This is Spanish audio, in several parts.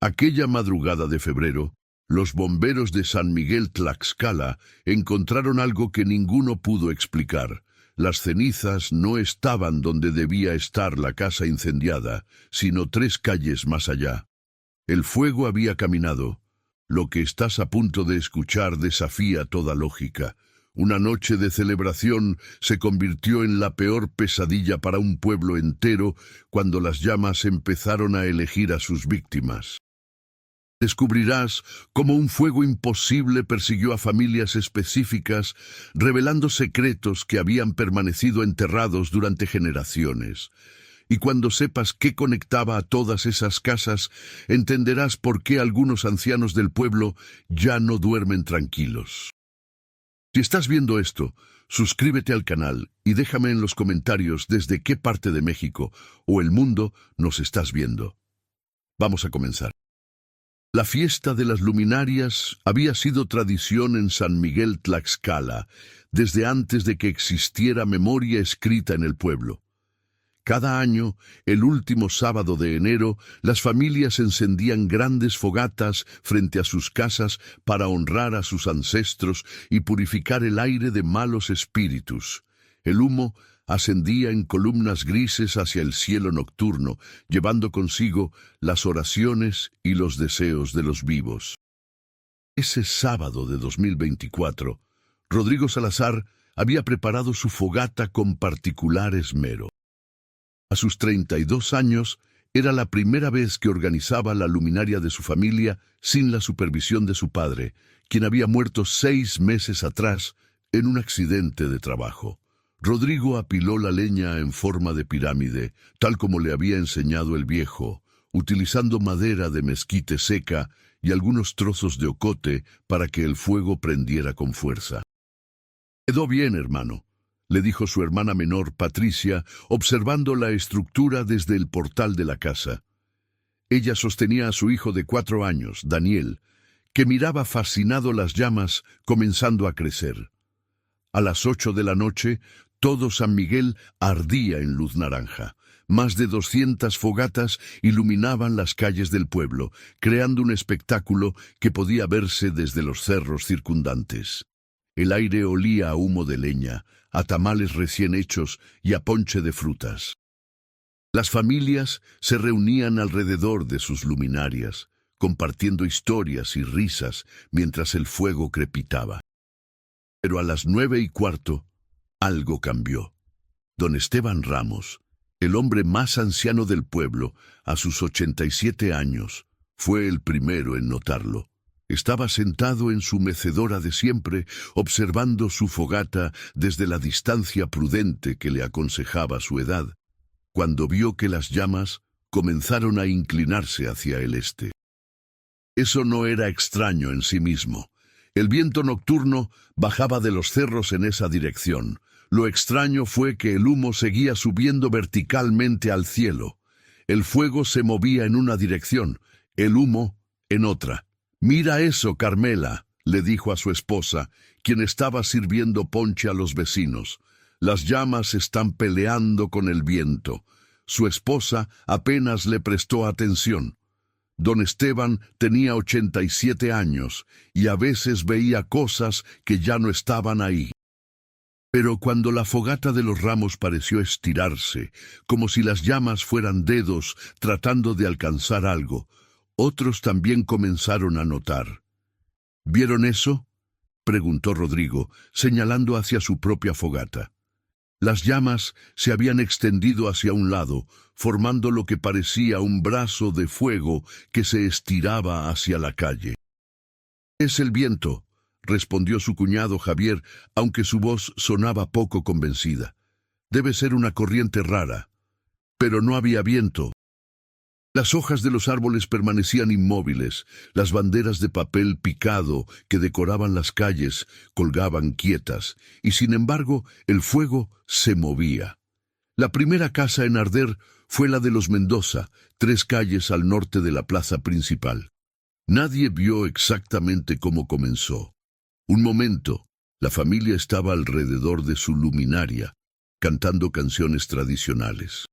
Aquella madrugada de febrero, los bomberos de San Miguel Tlaxcala encontraron algo que ninguno pudo explicar. Las cenizas no estaban donde debía estar la casa incendiada, sino 3 calles más allá. El fuego había caminado. Lo que estás a punto de escuchar desafía toda lógica. Una noche de celebración se convirtió en la peor pesadilla para un pueblo entero cuando las llamas empezaron a elegir a sus víctimas. Descubrirás cómo un fuego imposible persiguió a familias específicas, revelando secretos que habían permanecido enterrados durante generaciones. Y cuando sepas qué conectaba a todas esas casas, entenderás por qué algunos ancianos del pueblo ya no duermen tranquilos. Si estás viendo esto, suscríbete al canal y déjame en los comentarios desde qué parte de México o el mundo nos estás viendo. Vamos a comenzar. La fiesta de las luminarias había sido tradición en San Miguel Tlaxcala desde antes de que existiera memoria escrita en el pueblo. Cada año, el último sábado de enero, las familias encendían grandes fogatas frente a sus casas para honrar a sus ancestros y purificar el aire de malos espíritus. El humo ascendía en columnas grises hacia el cielo nocturno, llevando consigo las oraciones y los deseos de los vivos. Ese sábado de 2024, Rodrigo Salazar había preparado su fogata con particular esmero. A sus 32 años, era la primera vez que organizaba la luminaria de su familia sin la supervisión de su padre, quien había muerto 6 meses atrás en un accidente de trabajo. Rodrigo apiló la leña en forma de pirámide, tal como le había enseñado el viejo, utilizando madera de mezquite seca y algunos trozos de ocote para que el fuego prendiera con fuerza. «Quedó bien, hermano», le dijo su hermana menor, Patricia, observando la estructura desde el portal de la casa. Ella sostenía a su hijo de 4 años, Daniel, que miraba fascinado las llamas comenzando a crecer. A las 8 de la noche, todo San Miguel ardía en luz naranja. Más de 200 fogatas iluminaban las calles del pueblo, creando un espectáculo que podía verse desde los cerros circundantes. El aire olía a humo de leña, a tamales recién hechos y a ponche de frutas. Las familias se reunían alrededor de sus luminarias, compartiendo historias y risas mientras el fuego crepitaba. Pero a las 9:15, algo cambió. Don Esteban Ramos, el hombre más anciano del pueblo, a sus 87 años, fue el primero en notarlo. Estaba sentado en su mecedora de siempre, observando su fogata desde la distancia prudente que le aconsejaba su edad, cuando vio que las llamas comenzaron a inclinarse hacia el este. Eso no era extraño en sí mismo. El viento nocturno bajaba de los cerros en esa dirección. Lo extraño fue que el humo seguía subiendo verticalmente al cielo. El fuego se movía en una dirección, el humo en otra. «Mira eso, Carmela», le dijo a su esposa, quien estaba sirviendo ponche a los vecinos. «Las llamas están peleando con el viento». Su esposa apenas le prestó atención. Don Esteban tenía 87 años y a veces veía cosas que ya no estaban ahí. Pero cuando la fogata de los Ramos pareció estirarse, como si las llamas fueran dedos tratando de alcanzar algo, otros también comenzaron a notar. «¿Vieron eso?», preguntó Rodrigo, señalando hacia su propia fogata. Las llamas se habían extendido hacia un lado, formando lo que parecía un brazo de fuego que se estiraba hacia la calle. «Es el viento», respondió su cuñado Javier, aunque su voz sonaba poco convencida. «Debe ser una corriente rara». Pero no había viento. Las hojas de los árboles permanecían inmóviles, las banderas de papel picado que decoraban las calles colgaban quietas, y sin embargo el fuego se movía. La primera casa en arder fue la de los Mendoza, 3 calles al norte de la plaza principal. Nadie vio exactamente cómo comenzó. Un momento, la familia estaba alrededor de su luminaria, cantando canciones tradicionales.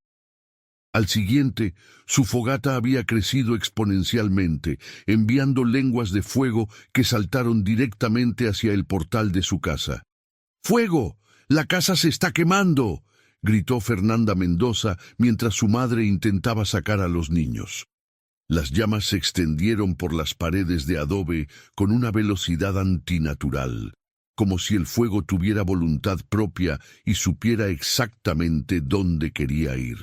Al siguiente, su fogata había crecido exponencialmente, enviando lenguas de fuego que saltaron directamente hacia el portal de su casa. ¡Fuego! ¡La casa se está quemando!, gritó Fernanda Mendoza mientras su madre intentaba sacar a los niños. Las llamas se extendieron por las paredes de adobe con una velocidad antinatural, como si el fuego tuviera voluntad propia y supiera exactamente dónde quería ir.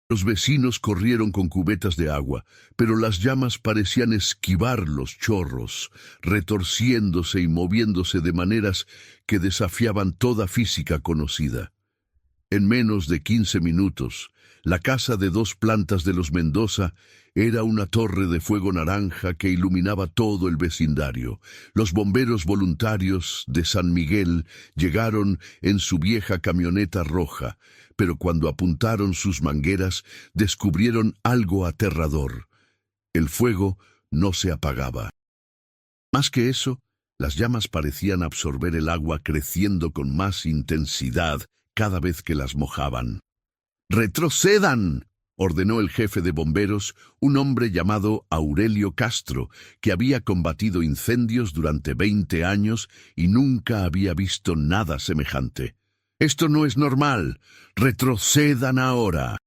Los vecinos corrieron con cubetas de agua, pero las llamas parecían esquivar los chorros, retorciéndose y moviéndose de maneras que desafiaban toda física conocida. En menos de 15 minutos, la casa de 2 plantas de los Mendoza era una torre de fuego naranja que iluminaba todo el vecindario. Los bomberos voluntarios de San Miguel llegaron en su vieja camioneta roja, pero cuando apuntaron sus mangueras descubrieron algo aterrador. El fuego no se apagaba. Más que eso, las llamas parecían absorber el agua creciendo con más intensidad cada vez que las mojaban. ¡Retrocedan!, ordenó el jefe de bomberos, un hombre llamado Aurelio Castro, que había combatido incendios durante 20 años y nunca había visto nada semejante. «Esto no es normal. Retrocedan ahora».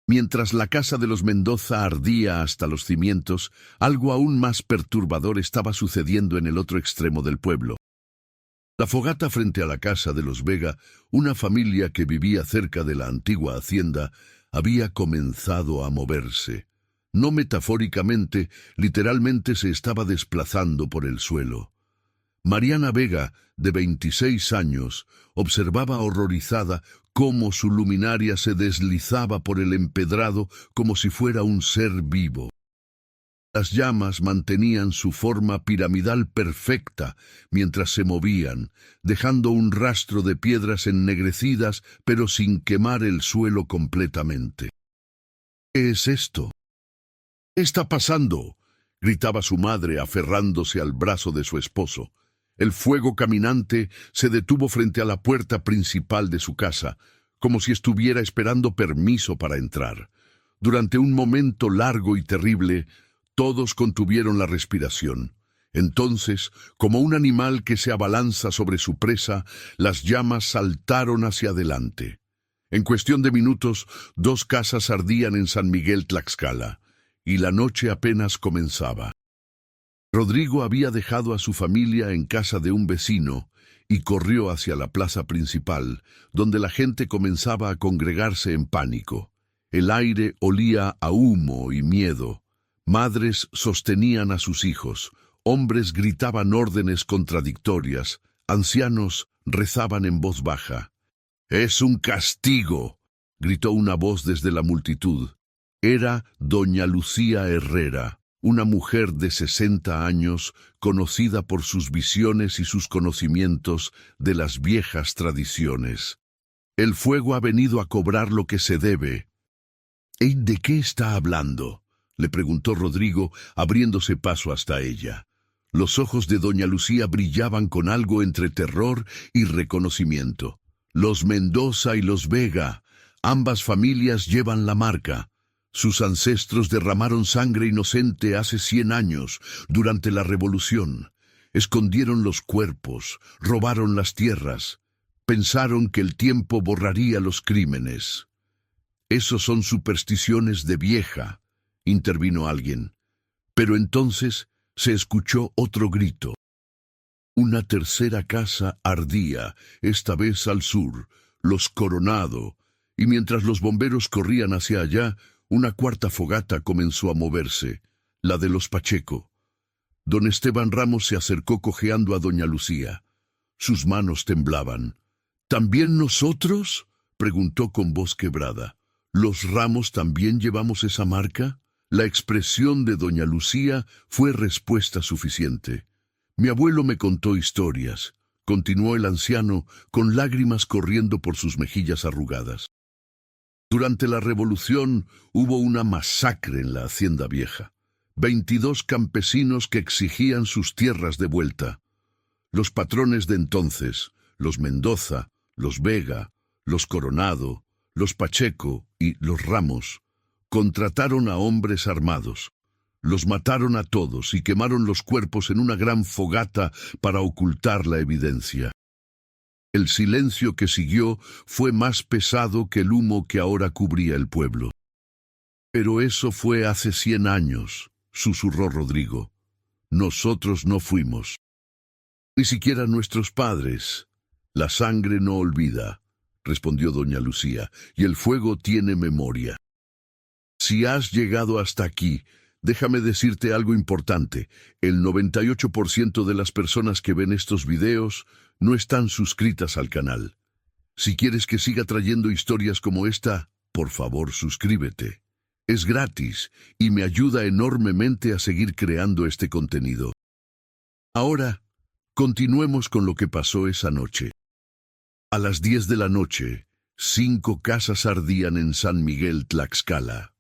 Mientras la casa de los Mendoza ardía hasta los cimientos, algo aún más perturbador estaba sucediendo en el otro extremo del pueblo. La fogata frente a la casa de los Vega, una familia que vivía cerca de la antigua hacienda, había comenzado a moverse. No metafóricamente, literalmente se estaba desplazando por el suelo. Mariana Vega, de 26 años, observaba horrorizada cómo su luminaria se deslizaba por el empedrado como si fuera un ser vivo. Las llamas mantenían su forma piramidal perfecta mientras se movían, dejando un rastro de piedras ennegrecidas pero sin quemar el suelo completamente. «¿Qué es esto? ¿Qué está pasando?», gritaba su madre aferrándose al brazo de su esposo. El fuego caminante se detuvo frente a la puerta principal de su casa, como si estuviera esperando permiso para entrar. Durante un momento largo y terrible, todos contuvieron la respiración. Entonces, como un animal que se abalanza sobre su presa, las llamas saltaron hacia adelante. En cuestión de minutos, 2 casas ardían en San Miguel Tlaxcala, y la noche apenas comenzaba. Rodrigo había dejado a su familia en casa de un vecino y corrió hacia la plaza principal, donde la gente comenzaba a congregarse en pánico. El aire olía a humo y miedo. Madres sostenían a sus hijos, hombres gritaban órdenes contradictorias, ancianos rezaban en voz baja. «¡Es un castigo!», gritó una voz desde la multitud. Era doña Lucía Herrera, una mujer de 60 años, conocida por sus visiones y sus conocimientos de las viejas tradiciones. «El fuego ha venido a cobrar lo que se debe». «¿De qué está hablando?», le preguntó Rodrigo, abriéndose paso hasta ella. Los ojos de doña Lucía brillaban con algo entre terror y reconocimiento. «Los Mendoza y los Vega, ambas familias llevan la marca. Sus ancestros derramaron sangre inocente hace 100 años, durante la Revolución. Escondieron los cuerpos, robaron las tierras. Pensaron que el tiempo borraría los crímenes». «Esos son supersticiones de vieja», intervino alguien. Pero entonces se escuchó otro grito. Una tercera casa ardía, esta vez al sur, los Coronado, y mientras los bomberos corrían hacia allá, una cuarta fogata comenzó a moverse, la de los Pacheco. Don Esteban Ramos se acercó cojeando a doña Lucía. Sus manos temblaban. «¿También nosotros?», preguntó con voz quebrada. «¿Los Ramos también llevamos esa marca?». La expresión de doña Lucía fue respuesta suficiente. «Mi abuelo me contó historias», continuó el anciano, con lágrimas corriendo por sus mejillas arrugadas. «Durante la Revolución hubo una masacre en la Hacienda Vieja. 22 campesinos que exigían sus tierras de vuelta. Los patrones de entonces, los Mendoza, los Vega, los Coronado, Los Pacheco y los Ramos contrataron a hombres armados. Los mataron a todos y quemaron los cuerpos en una gran fogata para ocultar la evidencia. El silencio que siguió fue más pesado que el humo que ahora cubría el pueblo. «Pero eso fue hace 100 años», susurró Rodrigo. «Nosotros no fuimos. Ni siquiera nuestros padres. La sangre no olvida», respondió doña Lucía, «y el fuego tiene memoria. Si has llegado hasta aquí, déjame decirte algo importante. El 98% de las personas que ven estos videos no están suscritas al canal. Si quieres que siga trayendo historias como esta, por favor suscríbete. Es gratis y me ayuda enormemente a seguir creando este contenido. Ahora, continuemos con lo que pasó esa noche. A las 10 de la noche, 5 casas ardían en San Miguel Tlaxcala.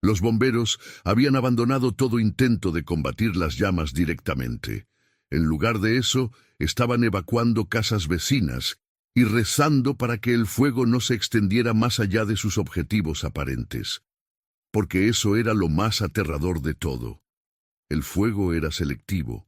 Los bomberos habían abandonado todo intento de combatir las llamas directamente. En lugar de eso, estaban evacuando casas vecinas y rezando para que el fuego no se extendiera más allá de sus objetivos aparentes. Porque eso era lo más aterrador de todo. El fuego era selectivo.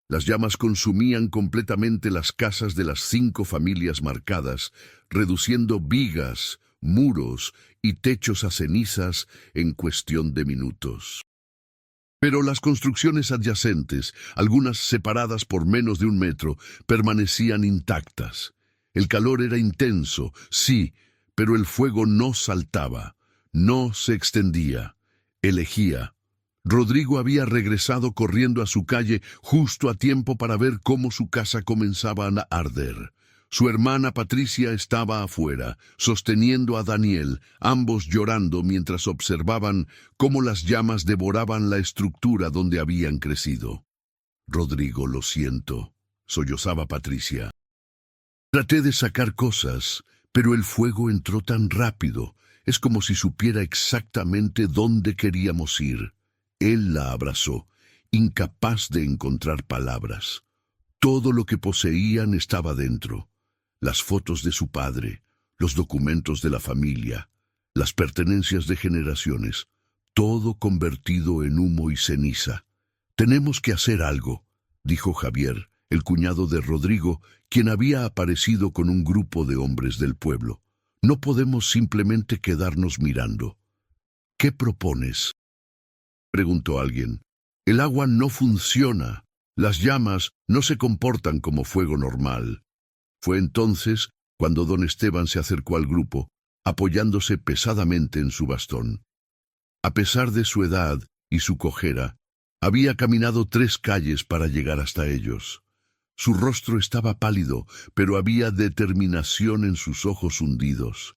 Las llamas consumían completamente las casas de las 5 familias marcadas, reduciendo vigas, muros y techos a cenizas en cuestión de minutos. Pero las construcciones adyacentes, algunas separadas por menos de 1 metro, permanecían intactas. El calor era intenso, sí, pero el fuego no saltaba, no se extendía, elegía. Rodrigo había regresado corriendo a su calle justo a tiempo para ver cómo su casa comenzaba a arder. Su hermana Patricia estaba afuera, sosteniendo a Daniel, ambos llorando mientras observaban cómo las llamas devoraban la estructura donde habían crecido. «Rodrigo, lo siento», sollozaba Patricia. «Traté de sacar cosas, pero el fuego entró tan rápido. Es como si supiera exactamente dónde queríamos ir». Él la abrazó, incapaz de encontrar palabras. Todo lo que poseían estaba dentro. Las fotos de su padre, los documentos de la familia, las pertenencias de generaciones, todo convertido en humo y ceniza. «Tenemos que hacer algo», dijo Javier, el cuñado de Rodrigo, quien había aparecido con un grupo de hombres del pueblo. «No podemos simplemente quedarnos mirando». «¿Qué propones?», preguntó alguien. «El agua no funciona. Las llamas no se comportan como fuego normal». Fue entonces cuando don Esteban se acercó al grupo, apoyándose pesadamente en su bastón. A pesar de su edad y su cojera, había caminado 3 calles para llegar hasta ellos. Su rostro estaba pálido, pero había determinación en sus ojos hundidos.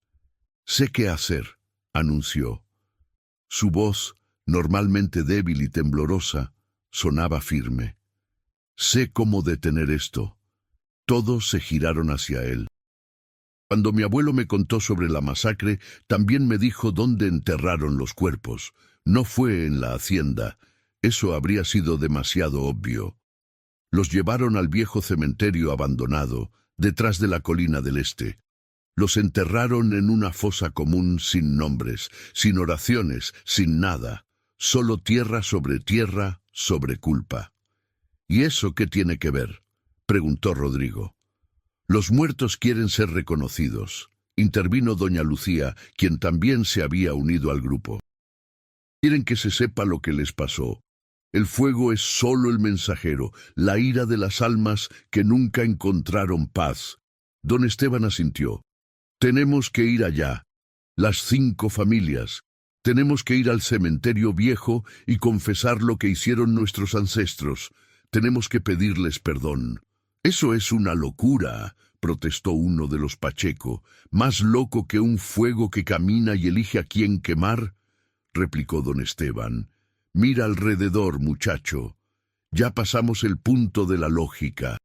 «Sé qué hacer», anunció. Su voz, normalmente débil y temblorosa, sonaba firme. «Sé cómo detener esto». Todos se giraron hacia él. Cuando mi abuelo me contó sobre la masacre, también me dijo dónde enterraron los cuerpos. No fue en la hacienda. Eso habría sido demasiado obvio. Los llevaron al viejo cementerio abandonado, detrás de la colina del este. Los enterraron en una fosa común sin nombres, sin oraciones, sin nada. Solo tierra sobre culpa. «¿Y eso qué tiene que ver?», preguntó Rodrigo. «Los muertos quieren ser reconocidos», intervino doña Lucía, quien también se había unido al grupo. «Quieren que se sepa lo que les pasó. El fuego es solo el mensajero, la ira de las almas que nunca encontraron paz». Don Esteban asintió. «Tenemos que ir allá. Las 5 familias. Tenemos que ir al cementerio viejo y confesar lo que hicieron nuestros ancestros. Tenemos que pedirles perdón». «Eso es una locura», protestó uno de los Pacheco. «Más loco que un fuego que camina y elige a quién quemar», replicó don Esteban. «Mira alrededor, muchacho. Ya pasamos el punto de la lógica».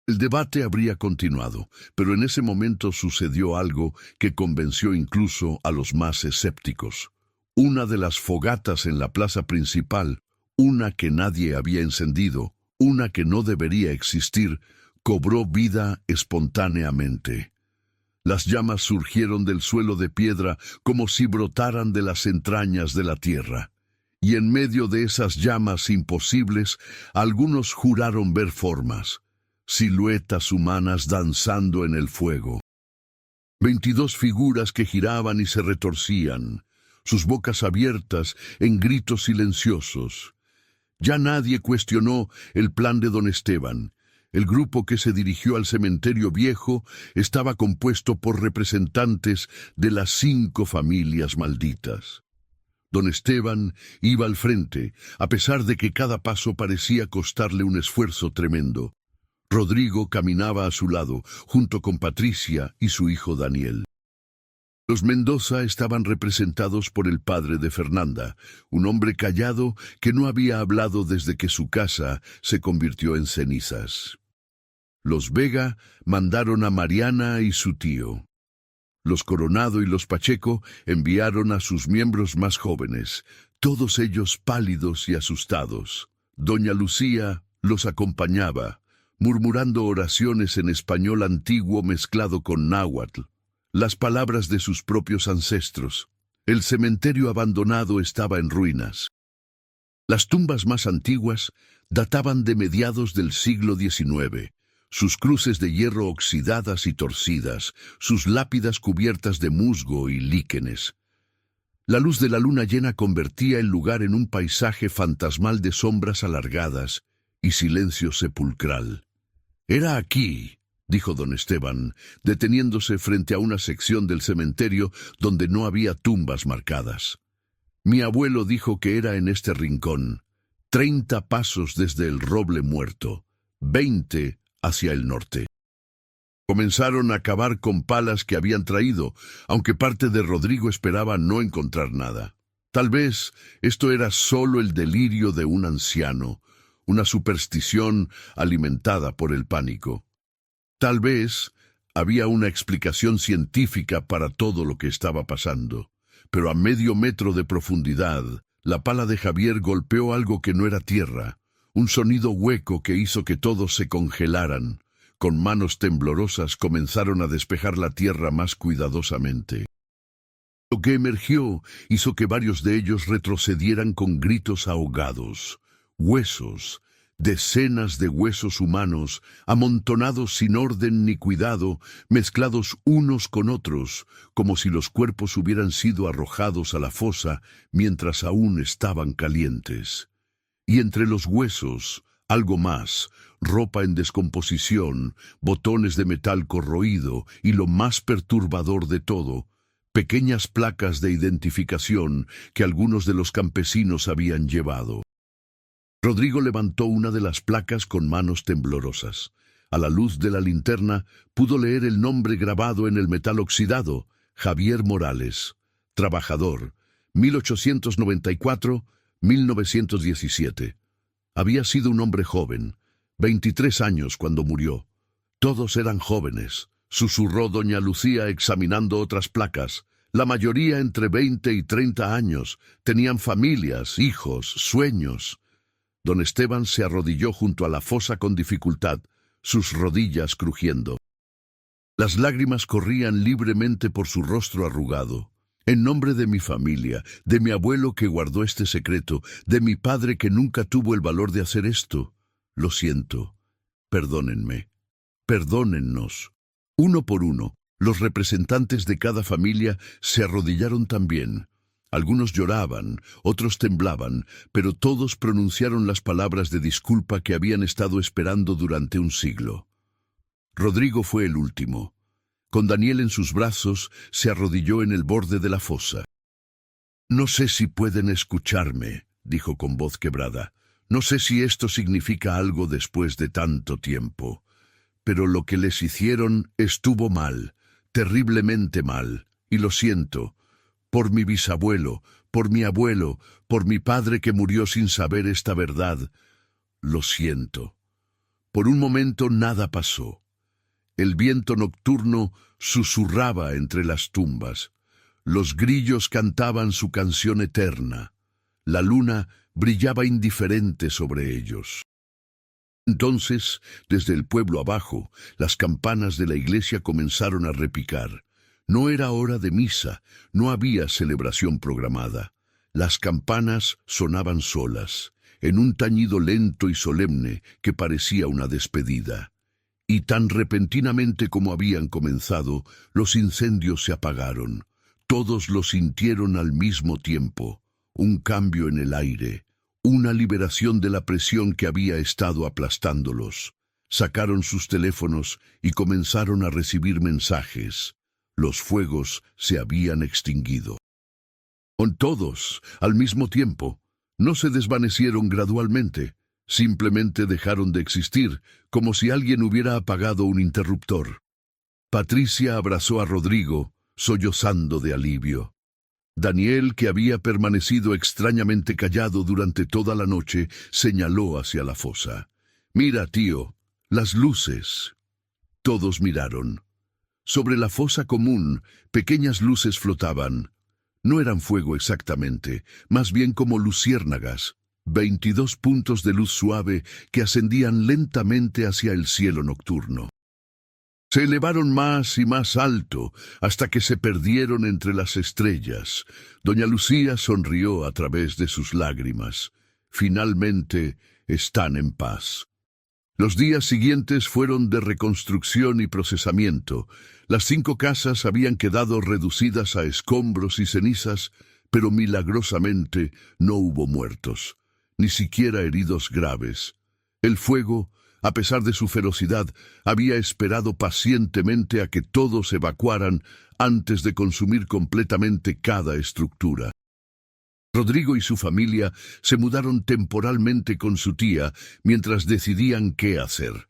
El debate habría continuado, pero en ese momento sucedió algo que convenció incluso a los más escépticos. Una de las fogatas en la plaza principal, una que nadie había encendido, una que no debería existir, cobró vida espontáneamente. Las llamas surgieron del suelo de piedra como si brotaran de las entrañas de la tierra. Y en medio de esas llamas imposibles, algunos juraron ver formas, siluetas humanas danzando en el fuego. 22 figuras que giraban y se retorcían, sus bocas abiertas en gritos silenciosos. Ya nadie cuestionó el plan de don Esteban. El grupo que se dirigió al cementerio viejo estaba compuesto por representantes de las 5 familias malditas. Don Esteban iba al frente, a pesar de que cada paso parecía costarle un esfuerzo tremendo. Rodrigo caminaba a su lado, junto con Patricia y su hijo Daniel. Los Mendoza estaban representados por el padre de Fernanda, un hombre callado que no había hablado desde que su casa se convirtió en cenizas. Los Vega mandaron a Mariana y su tío. Los Coronado y los Pacheco enviaron a sus miembros más jóvenes, todos ellos pálidos y asustados. Doña Lucía los acompañaba, murmurando oraciones en español antiguo mezclado con náhuatl, las palabras de sus propios ancestros. El cementerio abandonado estaba en ruinas. Las tumbas más antiguas databan de mediados del siglo XIX. Sus cruces de hierro oxidadas y torcidas, sus lápidas cubiertas de musgo y líquenes. La luz de la luna llena convertía el lugar en un paisaje fantasmal de sombras alargadas y silencio sepulcral. «Era aquí», dijo don Esteban, deteniéndose frente a una sección del cementerio donde no había tumbas marcadas. «Mi abuelo dijo que era en este rincón, 30 pasos desde el roble muerto, 20 hacia el norte». Comenzaron a cavar con palas que habían traído, aunque parte de Rodrigo esperaba no encontrar nada. Tal vez esto era solo el delirio de un anciano, una superstición alimentada por el pánico. Tal vez había una explicación científica para todo lo que estaba pasando, pero a medio metro de profundidad, la pala de Javier golpeó algo que no era tierra, un sonido hueco que hizo que todos se congelaran. Con manos temblorosas comenzaron a despejar la tierra más cuidadosamente. Lo que emergió hizo que varios de ellos retrocedieran con gritos ahogados. Huesos, decenas de huesos humanos, amontonados sin orden ni cuidado, mezclados unos con otros, como si los cuerpos hubieran sido arrojados a la fosa mientras aún estaban calientes. Y entre los huesos, algo más, ropa en descomposición, botones de metal corroído y lo más perturbador de todo, pequeñas placas de identificación que algunos de los campesinos habían llevado. Rodrigo levantó una de las placas con manos temblorosas. A la luz de la linterna pudo leer el nombre grabado en el metal oxidado: Javier Morales, trabajador, 1894-1917. Había sido un hombre joven, 23 años cuando murió. Todos eran jóvenes, susurró doña Lucía examinando otras placas. La mayoría entre 20 y 30 años, tenían familias, hijos, sueños. Don Esteban se arrodilló junto a la fosa con dificultad, sus rodillas crujiendo. Las lágrimas corrían libremente por su rostro arrugado. En nombre de mi familia, de mi abuelo que guardó este secreto, de mi padre que nunca tuvo el valor de hacer esto, lo siento. Perdónenme. Perdónennos. Uno por uno, los representantes de cada familia se arrodillaron también. Algunos lloraban, otros temblaban, pero todos pronunciaron las palabras de disculpa que habían estado esperando durante un siglo. Rodrigo fue el último. Con Daniel en sus brazos, se arrodilló en el borde de la fosa. «No sé si pueden escucharme», dijo con voz quebrada. «No sé si esto significa algo después de tanto tiempo. Pero lo que les hicieron estuvo mal, terriblemente mal, y lo siento. Por mi bisabuelo, por mi abuelo, por mi padre que murió sin saber esta verdad. Lo siento». Por un momento nada pasó. El viento nocturno susurraba entre las tumbas. Los grillos cantaban su canción eterna. La luna brillaba indiferente sobre ellos. Entonces, desde el pueblo abajo, las campanas de la iglesia comenzaron a repicar. No era hora de misa, no había celebración programada. Las campanas sonaban solas, en un tañido lento y solemne que parecía una despedida. Y tan repentinamente como habían comenzado, los incendios se apagaron. Todos lo sintieron al mismo tiempo. Un cambio en el aire, una liberación de la presión que había estado aplastándolos. Sacaron sus teléfonos y comenzaron a recibir mensajes. Los fuegos se habían extinguido. Con todos, al mismo tiempo, no se desvanecieron gradualmente, simplemente dejaron de existir, como si alguien hubiera apagado un interruptor. Patricia abrazó a Rodrigo, sollozando de alivio. Daniel, que había permanecido extrañamente callado durante toda la noche, señaló hacia la fosa. «Mira, tío, las luces». Todos miraron. Sobre la fosa común, pequeñas luces flotaban. No eran fuego exactamente, más bien como luciérnagas, 22 puntos de luz suave que ascendían lentamente hacia el cielo nocturno. Se elevaron más y más alto, hasta que se perdieron entre las estrellas. Doña Lucía sonrió a través de sus lágrimas. Finalmente están en paz. Los días siguientes fueron de reconstrucción y procesamiento. Las 5 casas habían quedado reducidas a escombros y cenizas, pero milagrosamente no hubo muertos, ni siquiera heridos graves. El fuego, a pesar de su ferocidad, había esperado pacientemente a que todos evacuaran antes de consumir completamente cada estructura. Rodrigo y su familia se mudaron temporalmente con su tía mientras decidían qué hacer.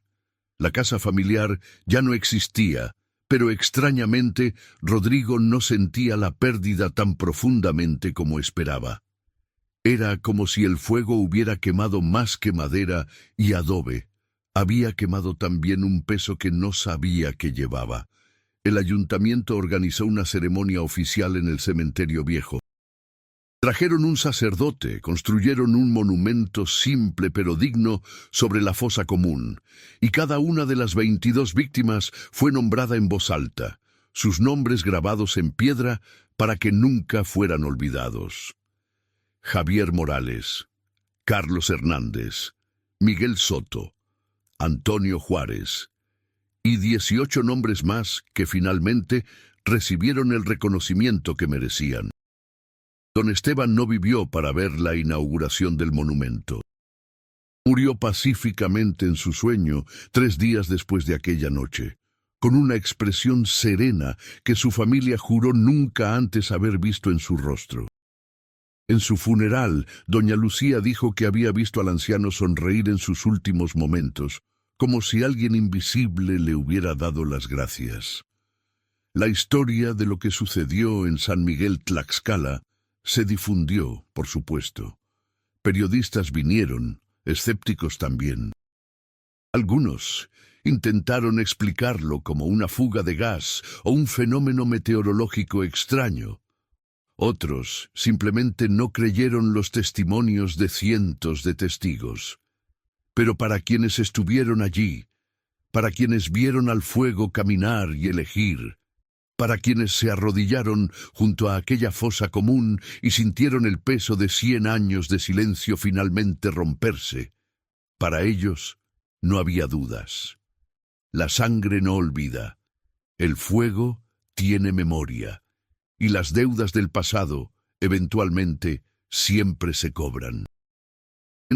La casa familiar ya no existía, pero extrañamente Rodrigo no sentía la pérdida tan profundamente como esperaba. Era como si el fuego hubiera quemado más que madera y adobe. Había quemado también un peso que no sabía que llevaba. El ayuntamiento organizó una ceremonia oficial en el cementerio viejo. Trajeron un sacerdote, construyeron un monumento simple pero digno sobre la fosa común, y cada una de las 22 víctimas fue nombrada en voz alta, sus nombres grabados en piedra para que nunca fueran olvidados. Javier Morales, Carlos Hernández, Miguel Soto, Antonio Juárez, y 18 nombres más que finalmente recibieron el reconocimiento que merecían. Don Esteban no vivió para ver la inauguración del monumento. Murió pacíficamente en su sueño 3 días después de aquella noche, con una expresión serena que su familia juró nunca antes haber visto en su rostro. En su funeral, doña Lucía dijo que había visto al anciano sonreír en sus últimos momentos, como si alguien invisible le hubiera dado las gracias. La historia de lo que sucedió en San Miguel Tlaxcala se difundió, por supuesto. Periodistas vinieron, escépticos también. Algunos intentaron explicarlo como una fuga de gas o un fenómeno meteorológico extraño. Otros simplemente no creyeron los testimonios de cientos de testigos. Pero para quienes estuvieron allí, para quienes vieron al fuego caminar y elegir, para quienes se arrodillaron junto a aquella fosa común y sintieron el peso de 100 años de silencio finalmente romperse, para ellos no había dudas. La sangre no olvida, el fuego tiene memoria, y las deudas del pasado, eventualmente, siempre se cobran.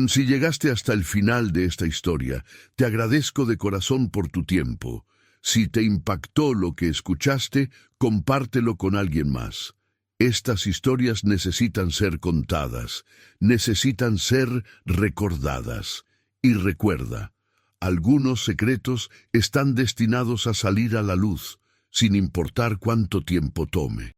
Si llegaste hasta el final de esta historia, te agradezco de corazón por tu tiempo. Si te impactó lo que escuchaste, compártelo con alguien más. Estas historias necesitan ser contadas, necesitan ser recordadas. Y recuerda, algunos secretos están destinados a salir a la luz, sin importar cuánto tiempo tome.